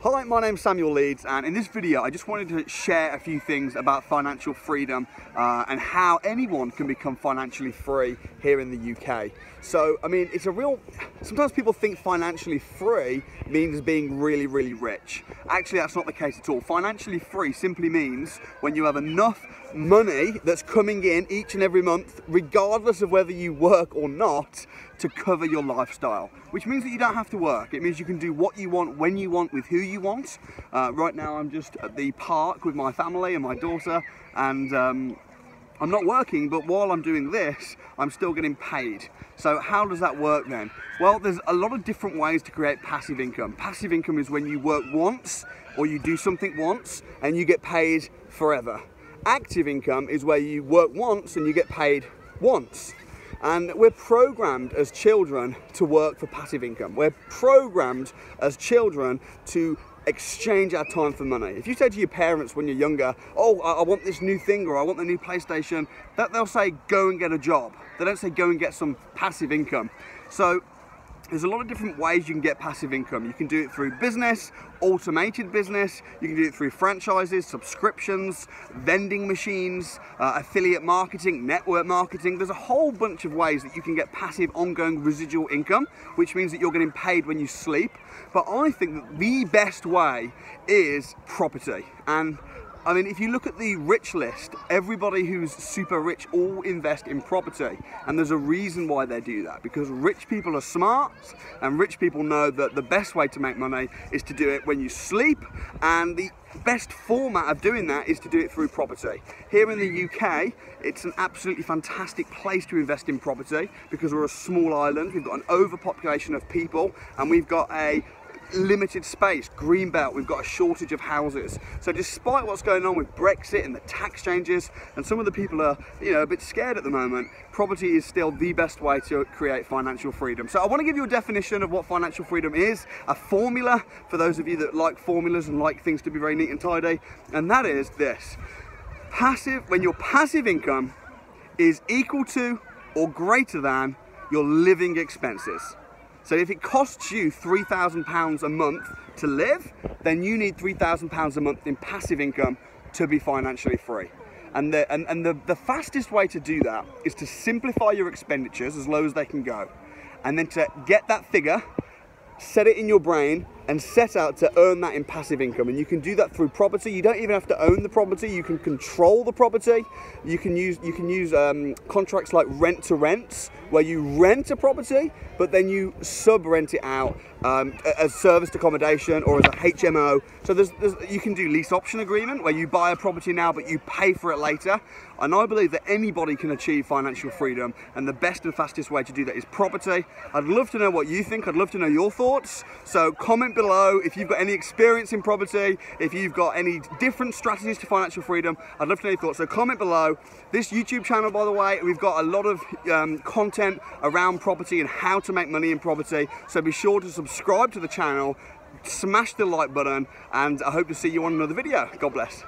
Hi, my name's Samuel Leeds, and in this video I just wanted to share a few things about financial freedom and how anyone can become financially free here in the UK. So, I mean, sometimes people think financially free means being really, really rich. Actually, that's not the case at all. Financially free simply means when you have enough money that's coming in each and every month, regardless of whether you work or not, to cover your lifestyle, which means that you don't have to work. It means you can do what you want, when you want, with who you want. Right now I'm just at the park with my family and my daughter, and I'm not working, but while I'm doing this, I'm still getting paid. So how does that work then? Well, there's a lot of different ways to create passive income. Passive income is when you work once, or you do something once, and you get paid forever. Active income is where you work once and you get paid once. And we're programmed as children to work for passive income. We're programmed as children to exchange our time for money. If you say to your parents when you're younger, oh, I want this new thing, or I want the new PlayStation, they'll say, go and get a job. They don't say, go and get some passive income. So there's a lot of different ways you can get passive income. You can do it through business, automated business, you can do it through franchises, subscriptions, vending machines, affiliate marketing, network marketing. There's a whole bunch of ways that you can get passive ongoing residual income, which means that you're getting paid when you sleep. But I think that the best way is property. And I mean, if you look at the rich list, everybody who's super rich all invest in property. And there's a reason why they do that, because rich people are smart, and rich people know that the best way to make money is to do it when you sleep, and the best format of doing that is to do it through property. Here in the UK, it's an absolutely fantastic place to invest in property because we're a small island, we've got an overpopulation of people, and we've got a limited space, green belt, we've got a shortage of houses. So despite what's going on with Brexit and the tax changes, and some of the people are, a bit scared at the moment, property is still the best way to create financial freedom. So I want to give you a definition of what financial freedom is, a formula for those of you that like formulas and like things to be very neat and tidy, and that is this. When your passive income is equal to or greater than your living expenses. So if it costs you £3,000 a month to live, then you need £3,000 a month in passive income to be financially free. And the fastest way to do that is to simplify your expenditures as low as they can go. And then to get that figure, set it in your brain, and set out to earn that in passive income. And you can do that through property. You don't even have to own the property. You can control the property. You can use contracts like rent to rents, where you rent a property, but then you sub-rent it out as serviced accommodation or as a HMO. So you can do lease option agreement, where you buy a property now but you pay for it later. And I believe that anybody can achieve financial freedom, and the best and fastest way to do that is property. I'd love to know what you think. I'd love to know your thoughts. So comment below if you've got any experience in property, if you've got any different strategies to financial freedom. I'd love to know your thoughts, so comment below. This YouTube channel, by the way, we've got a lot of content around property and how to make money in property, so be sure to subscribe to the channel, smash the like button, and I hope to see you on another video. God bless.